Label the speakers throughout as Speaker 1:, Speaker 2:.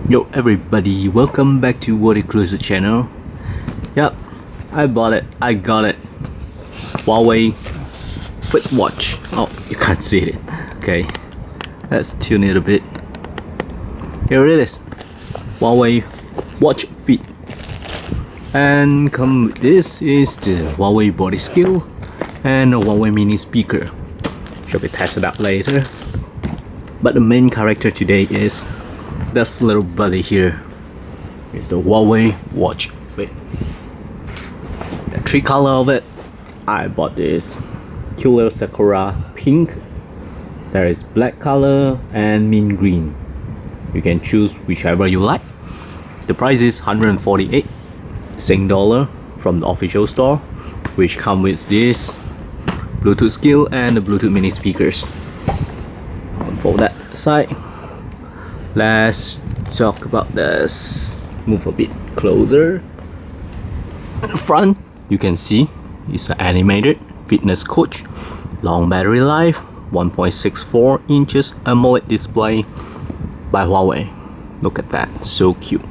Speaker 1: Yo everybody, welcome back to World Cruiser channel. Yep, I bought it, I got it. Huawei Fit Watch. Oh, you can't see it. Okay, let's tune it a bit. Here it is. Huawei Watch Fit. And come with this is the Huawei body skill and a Huawei mini speaker. Shall be tested out later. But the main character today is this little buddy here. It's the Huawei Watch Fit. The three color of it, I bought this killer Sakura pink. There is black color and mint green. You can choose whichever you like. The price is 148 Sing dollar from the official store, which come with this Bluetooth skill and the Bluetooth mini speakers. For that aside, let's talk about this. Move a bit closer. In the front, you can see it's an animated fitness coach, long battery life, 1.64 inches AMOLED display by Huawei. Look at that, so cute.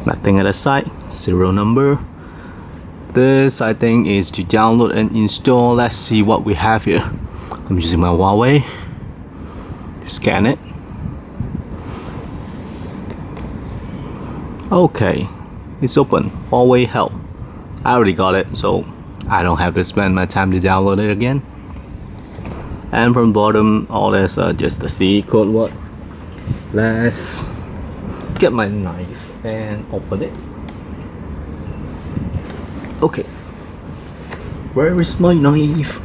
Speaker 1: Nothing at the side, serial number. This I think is to download and install. Let's see what we have here. I'm using my Huawei. Scan it. Okay, it's open. Huawei help. I already got it, so I don't have to spend my time to download it again. And from bottom, all this just the C code word. Let's get my knife and open it. Okay, where is my knife?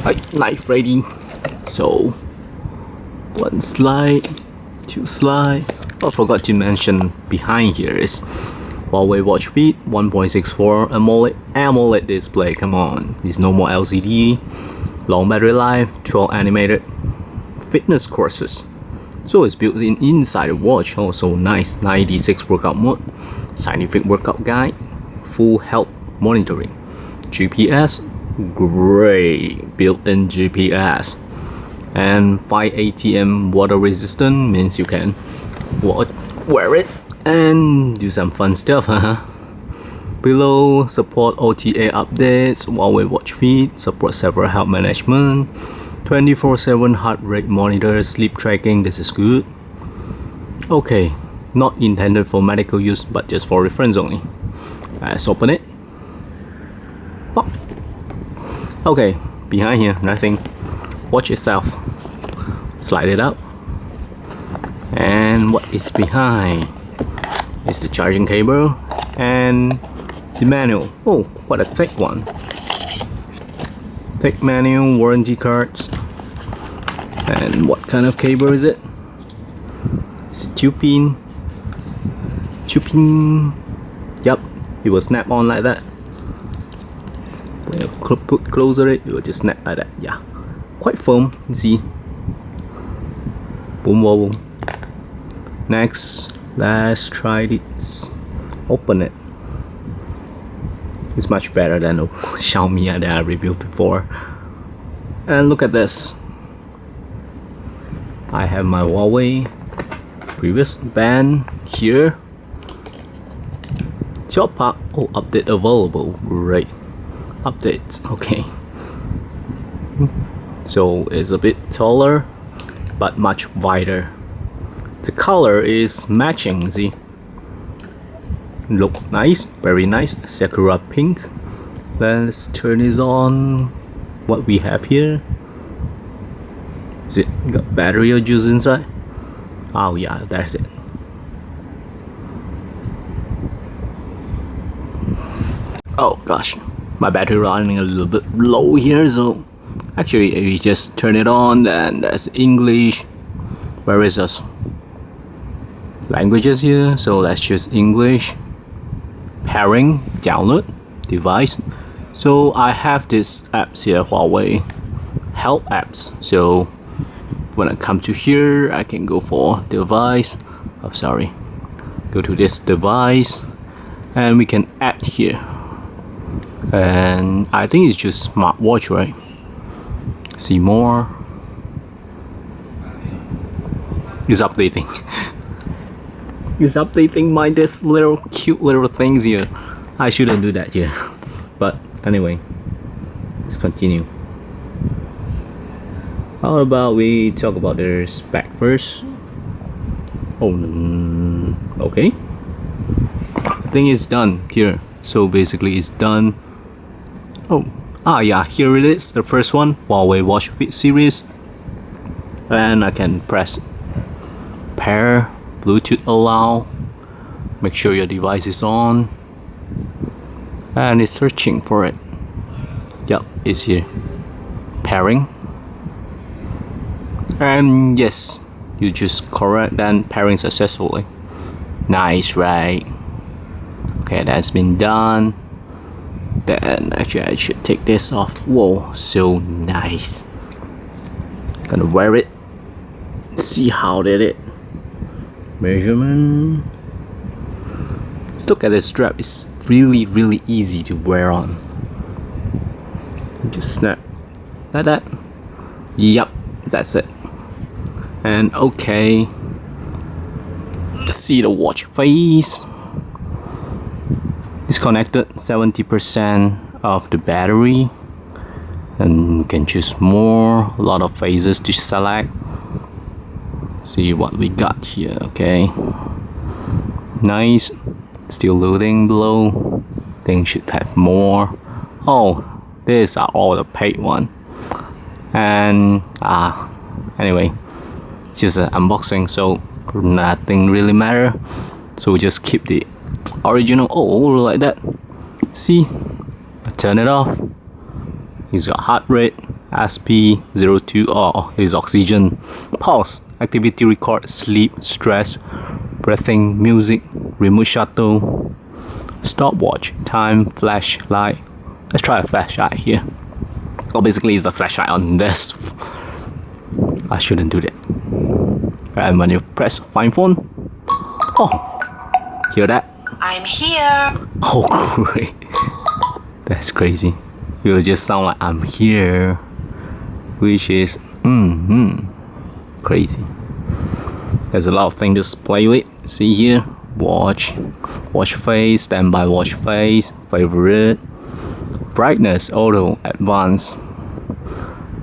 Speaker 1: Right, knife ready. So one slide, two slide. I forgot to mention behind here is Huawei Watch Fit 1.64 AMOLED display. Come on, there's no more LCD. Long battery life, 12 animated fitness courses. So it's built in inside the watch. Also nice. 96 workout mode, scientific workout guide, full health monitoring, GPS, great built-in GPS, and 5 ATM water resistant, means you can wear it and do some fun stuff. Below, support OTA updates. Huawei Watch Fit support several health management, 24/7 heart rate monitor, sleep tracking. This is good. Okay, not intended for medical use but just for reference only. Let's open it. Oh. Okay, behind here nothing. Watch itself. Slide it up. And what is behind is the charging cable and the manual. Oh, what a thick one. Thick manual, warranty cards. And what kind of cable is it? It's a 2-pin. 2-pin. Yup, it will snap on like that. When you put closer it will just snap like that. Yeah, quite firm. You see. Boom, boom, boom. Next, let's try this. Open it. It's much better than the Xiaomi that I reviewed before. And look at this. I have my Huawei previous band here. Top part. Oh, update available. Great. Updates. Okay. So it's a bit taller but much wider. The color is matching, see? Look nice, very nice. Sakura pink. Let's turn this on. What we have here? Is it got battery or juice inside? Oh yeah, that's it. Oh gosh, my battery running a little bit low here, so actually if you just turn it on, then that's English. Where is us? Languages here, so let's choose English. Pairing, download, device. So I have this apps here, Huawei help apps. So when I come to here, I can go for device. Oh, sorry. Go to this device, and we can add here. And I think it's just smartwatch, right? See more. It's updating. It's updating my this little cute little things here. I shouldn't do that here. But anyway, let's continue. How about we talk about the spec first? Oh, okay. I think it's done here. So basically it's done. Oh, yeah, here it is, the first one, Huawei Watch Fit series. And I can press pair, Bluetooth allow, make sure your device is on, and it's searching for it. Yep, it's here. Pairing. And yes, you just correct and pairing successfully. Nice, right? Okay, that's been done. Then actually I should take this off. Whoa, so nice. Gonna wear it. See how did it. Measurement. Let's look at the strap. It's really easy to wear on. Just snap like that. Yep, that's it. And okay, see the watch face. It's connected 70% of the battery, and you can choose more, a lot of phases to select. See what we got here. Okay, nice. Still loading below. Things should have more. Oh, these are all the paid one. And anyway, just an unboxing, so nothing really matter. So we just keep the original. Oh, like that. See, I turn it off. He's got heart rate, SP02. Oh, his oxygen, pulse, activity record, sleep, stress, breathing, music, remote shuttle, stopwatch, time, flashlight. Let's try a flashlight here. Oh, basically it's the flashlight on this. I shouldn't do that. And when you press find phone, oh, hear that?
Speaker 2: I'm here.
Speaker 1: Oh, great. That's crazy. You will just sound like I'm here, which is crazy. There's a lot of things to play with. See here, watch face, standby watch face, favorite, brightness, auto, advanced,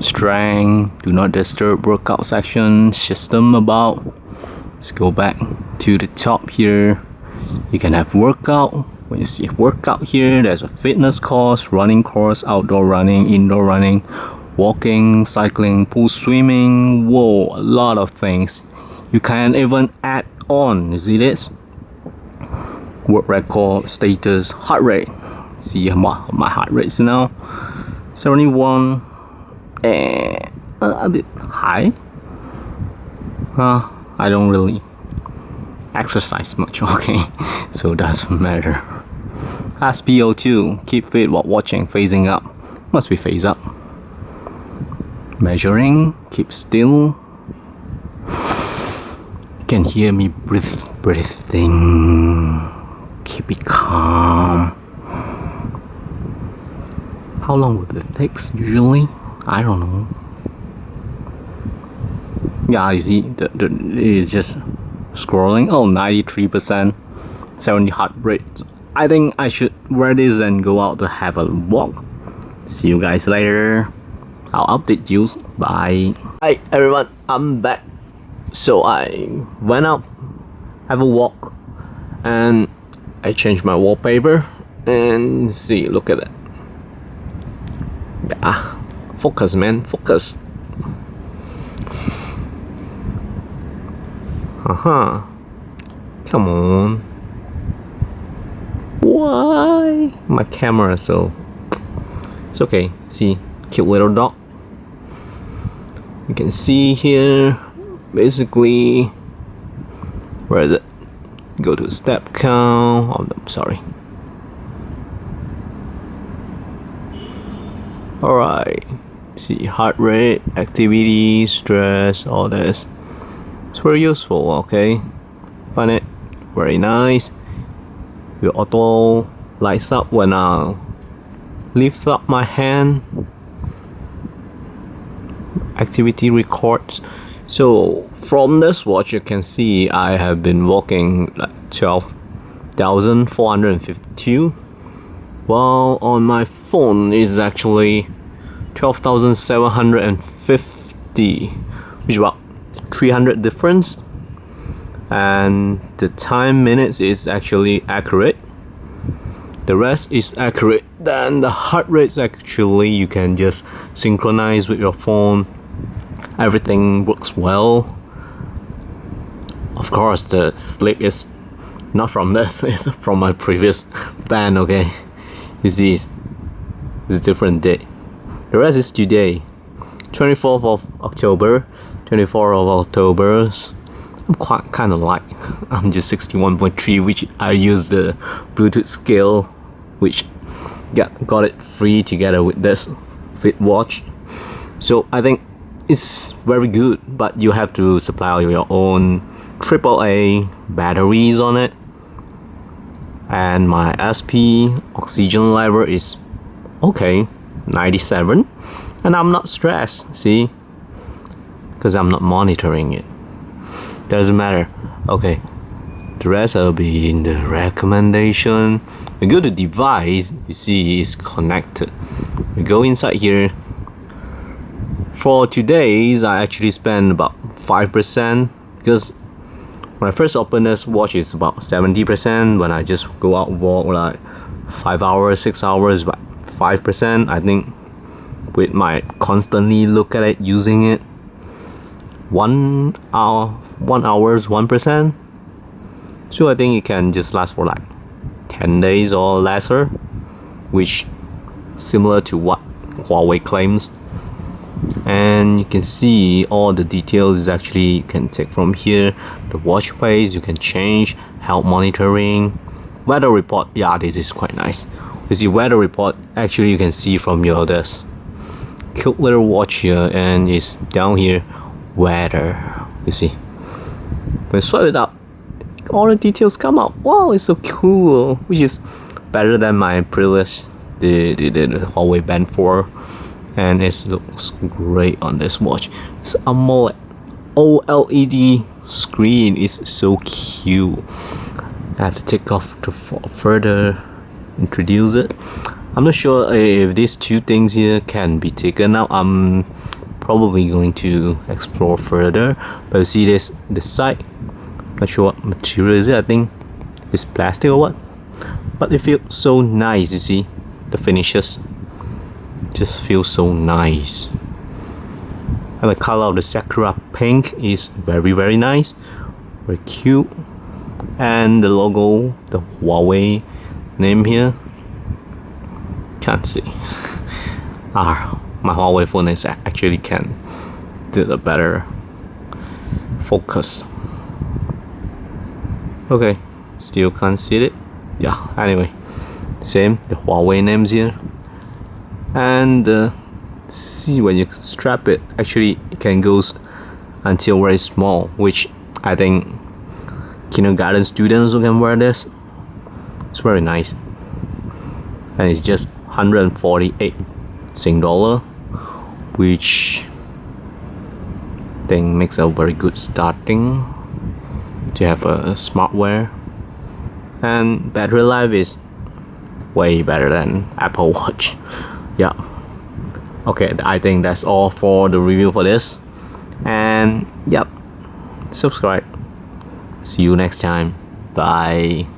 Speaker 1: strength, do not disturb, workout section, system about. Let's go back to the top here. You can have workout. When you see workout here, there's a fitness course, running course, outdoor running, indoor running, walking, cycling, pool swimming. Whoa, a lot of things. You can even add on. You see this? Work record, status, heart rate. See my heart rate now, 71. A bit high. I don't really exercise much, okay, so doesn't matter. SpO2, keep fit while watching, facing up, must be face up. Measuring, keep still. You can hear me breathing. Keep it calm. How long will it take usually? I don't know. Yeah, you see, it's just scrolling. Oh, 93%, 70 heart rate. I think I should wear this and go out to have a walk. See you guys later. I'll update you. Bye. Hi everyone, I'm back. So I went out, have a walk, and I changed my wallpaper. And see, look at that. Focus, man, focus. Come on. Why? My camera, so it's okay. See, cute little dog. You can see here, basically, where is it? Go to step count. Oh, no, sorry. Alright. See, heart rate, activity, stress, all this. It's very useful, okay? Find it very nice. Your auto lights up when I lift up my hand. Activity records. So from this watch you can see I have been walking like 12,452, while on my phone is actually 12,750, which is about 300 difference. And the time minutes is actually accurate. The rest is accurate. Then the heart rates, actually you can just synchronize with your phone. Everything works well. Of course the sleep is not from this, it's from my previous band. Okay, you see it's a different day. The rest is today, 24th of October. 24th of October, I'm quite kind of light. I'm just 61.3, which I use the Bluetooth scale, which got it free together with this Fit watch. So I think it's very good, but you have to supply your own AAA batteries on it. And my SP oxygen level is okay, 97, and I'm not stressed, see, because I'm not monitoring it. Doesn't matter. Okay, the rest will be in the recommendation. We go to device, you see it's connected. We go inside here. For today's, I actually spend about 5%, because when I first open this watch it's about 70%. When I just go out walk like 5 hours, 6 hours, about 5%. I think with my constantly look at it, using it, 1 hour, 1%. So I think it can just last for like 10 days or lesser, which similar to what Huawei claims. And you can see all the details is actually, you can take from here. The watch face you can change, health monitoring, weather report. Yeah, this is quite nice. You see weather report, actually you can see from your this cute little watch here, and it's down here, weather. You see, when you swipe it up, all the details come out. Wow, it's so cool, which is better than my previous the Huawei Band 4, and it looks great on this watch. It's AMOLED OLED screen is so cute. I have to take off to further introduce it. I'm not sure if these two things here can be taken out. I'm probably going to explore further, but you see this side, not sure what material is it. I think it's plastic or what, but it feels so nice. You see the finishes just feel so nice, and the color of the Sakura pink is very nice, very cute. And the logo, the Huawei name here, can't see. My Huawei phone is actually can do the better focus. Okay, still can't see it. Yeah, anyway, same, the Huawei names here. And see, when you strap it, actually it can go until very small, which I think kindergarten students who can wear this. It's very nice, and it's just 148 Sing dollar, which I think makes a very good starting to have a smartwear. And battery life is way better than Apple Watch. Yeah. Okay, I think that's all for the review for this. And yep, subscribe. See you next time. Bye.